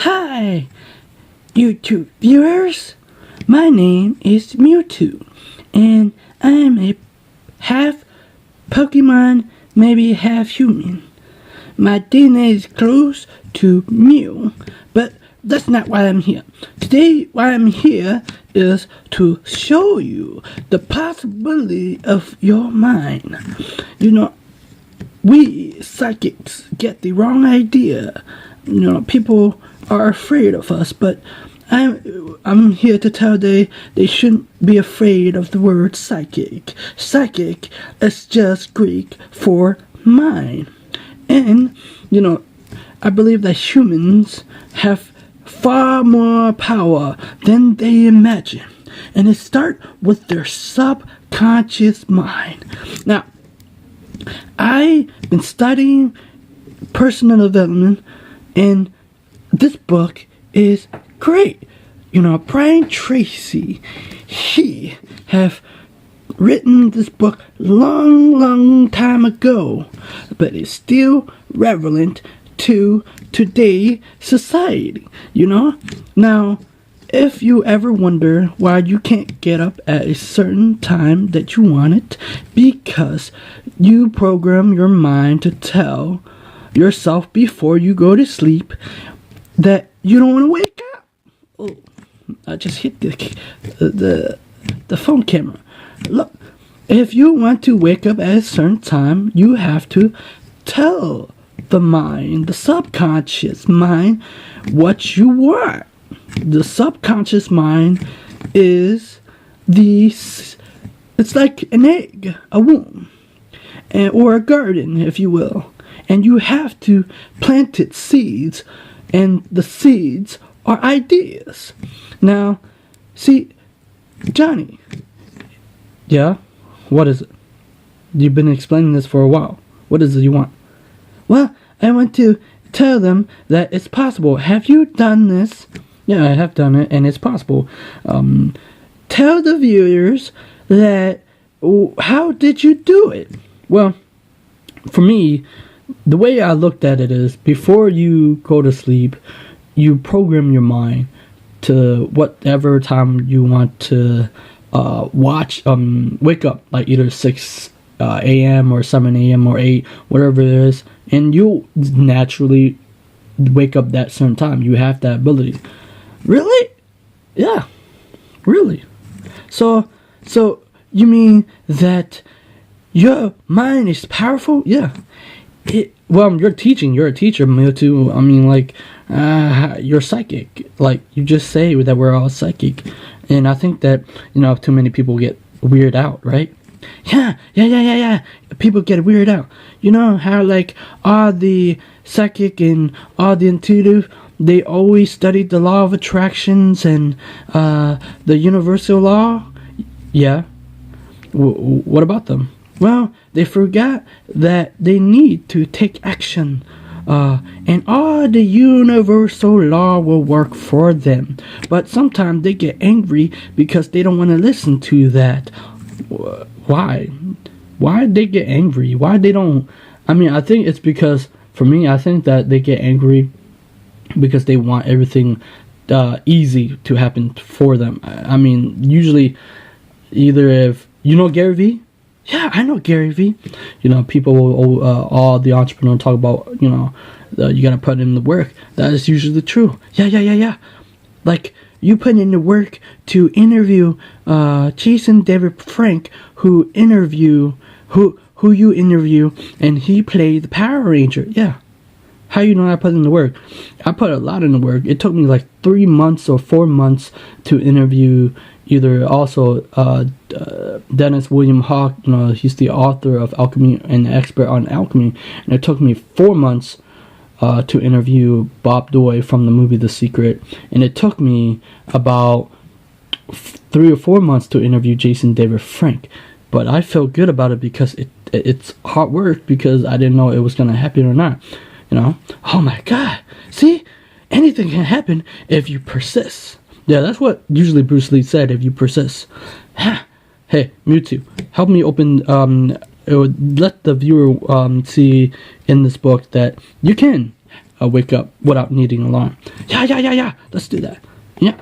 Hi, YouTube viewers. My name is Mewtwo, and I'm a half Pokemon, maybe half human. My DNA is close to Mew, but that's not why I'm here. Today, why I'm here is to show you the possibility of your mind. You know, we psychics get the wrong idea. You know, people are afraid of us, but I'm here to tell they shouldn't be afraid of the word psychic. Psychic is just Greek for mind. And, you know, I believe that humans have far more power than they imagine. And it starts with their subconscious mind. Now, I've been studying personal development, and this book is great. You know, Tracy, he have written this book long time ago, but it's still relevant to today's society, you know? Now, if you ever wonder why you can't get up at a certain time that you want it, because you program your mind to tell yourself before you go to sleep that you don't want to wake up. Oh, I just hit the phone camera. Look, if you want to wake up at a certain time, you have to tell the mind, the subconscious mind, what you want. The subconscious mind is it's like an egg, a womb, or a garden, if you will. And you have to plant its seeds, and the seeds are ideas. Now, see, Johnny. Yeah? What is it? You've been explaining this for a while. What is it you want? Well, I want to tell them that it's possible. Have you done this? Yeah, I have done it, and it's possible. Tell the viewers that, how did you do it? Well, for me, the way I looked at it is, before you go to sleep, you program your mind to whatever time you want to wake up, like either 6 a.m. or 7 a.m. or 8, whatever it is, and you'll naturally wake up that certain time. You have that ability. Really? Yeah. Really? So you mean that your mind is powerful? Yeah. Well, you're a teacher, Mewtwo. I mean, like, you're psychic. Like, you just say that we're all psychic. And I think that, you know, too many people get weirded out, right? Yeah. People get weirded out. You know how, like, all the psychic and all the intuitive, they always studied the law of attractions and the universal law? Yeah. What about them? Well, they forgot that they need to take action, and all the universal law will work for them. But sometimes they get angry because they don't want to listen to that. Why? Why they get angry? Why they don't? I mean, I think it's because, for me, I think that they get angry because they want everything easy to happen for them. I mean, usually, either if, you know Gary Vee? Yeah, I know Gary Vee. You know, people, all the entrepreneurs talk about, you know, you gotta put in the work. That is usually true. Yeah. Like, you put in the work to interview Jason David Frank, who you interview, and he played the Power Ranger. Yeah. How you know I put in the work? I put a lot in the work. It took me like 3 months or 4 months to interview either also Dennis William Hawk. You know, he's the author of Alchemy and the expert on alchemy. And it took me 4 months to interview Bob Doyle from the movie The Secret. And it took me about 3 or 4 months to interview Jason David Frank. But I felt good about it because it's hard work, because I didn't know it was going to happen or not. You know? Oh my God. See? Anything can happen if you persist. Yeah, that's what usually Bruce Lee said, if you persist. Hey, Mewtwo, help me open, let the viewer see in this book that you can wake up without needing an alarm. Yeah. Let's do that. Yeah.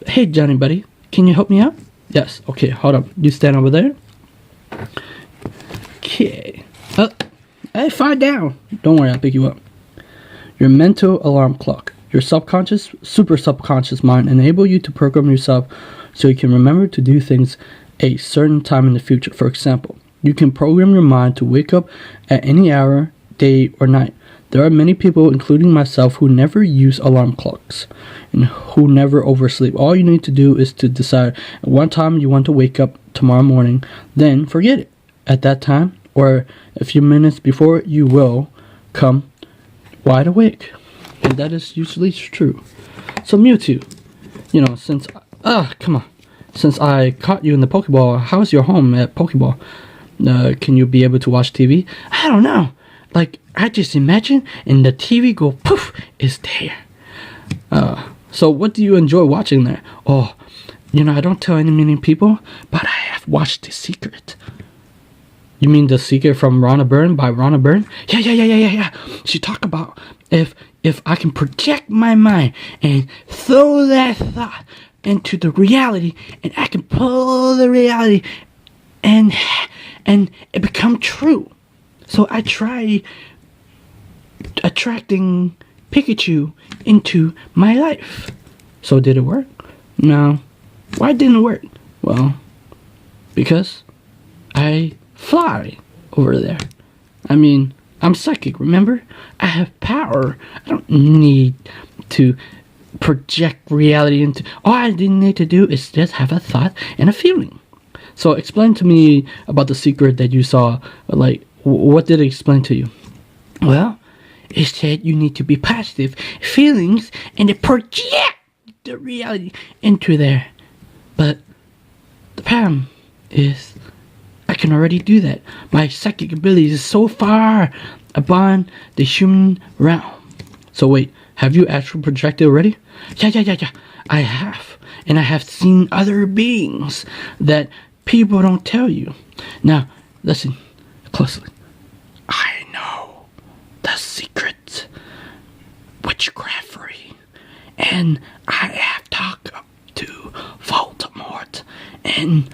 Hey, Johnny, buddy. Can you help me out? Yes. Okay, hold up. You stand over there. Okay. Hey, fall down. Don't worry, I'll pick you up. Your mental alarm clock. Your subconscious, super subconscious mind enable you to program yourself so you can remember to do things a certain time in the future. For example, you can program your mind to wake up at any hour, day, or night. There are many people, including myself, who never use alarm clocks and who never oversleep. All you need to do is to decide at one time you want to wake up tomorrow morning, then forget it. At that time, or a few minutes before, you will come wide awake. And that is usually true. So Mewtwo, since since I caught you in the Pokeball, how's your home at Pokeball? Can you be able to watch TV? I don't know. Like, I just imagine and the TV go poof, it's there. So what do you enjoy watching there? Oh, I don't tell any people, but I have watched The Secret. You mean The Secret from Rhonda Byrne by Rhonda Byrne? Yeah. She talked about if I can project my mind and throw that thought into the reality, and I can pull the reality and it become true. So I try attracting Pikachu into my life. So did it work? No. Why didn't it work? Well, because I fly over there. I mean, I'm psychic, remember? I have power. I don't need to project reality into... All I need to do is just have a thought and a feeling. So explain to me about The Secret that you saw. Like, what did it explain to you? Well, it said you need to be positive feelings and to project the reality into there. But the problem is I can already do that. My psychic ability is so far above the human realm. So wait, have you actually projected already? Yeah. I have. And I have seen other beings that people don't tell you. Now, listen closely. I know the secret witchcraftery. And I have talked to Voldemort. And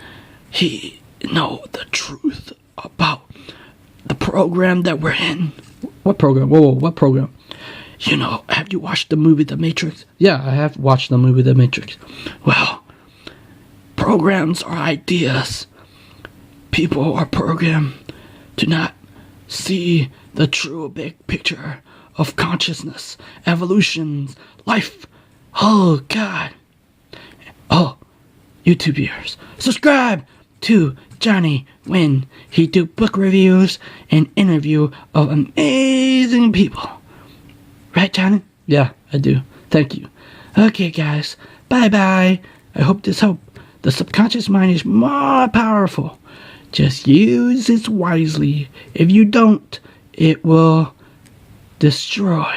he know the truth about the program that we're in. What program? Whoa, what program? Have you watched the movie The Matrix? Yeah, I have watched the movie The Matrix. Well, programs are ideas. People are programmed to not see the true big picture of consciousness, evolution, life. Oh, God. Oh, YouTube viewers, subscribe to Johnny when he do book reviews and interview of amazing people. Right, Johnny? Yeah, I do. Thank you. Okay, guys. Bye-bye. I hope this helped. The subconscious mind is more powerful. Just use it wisely. If you don't, it will destroy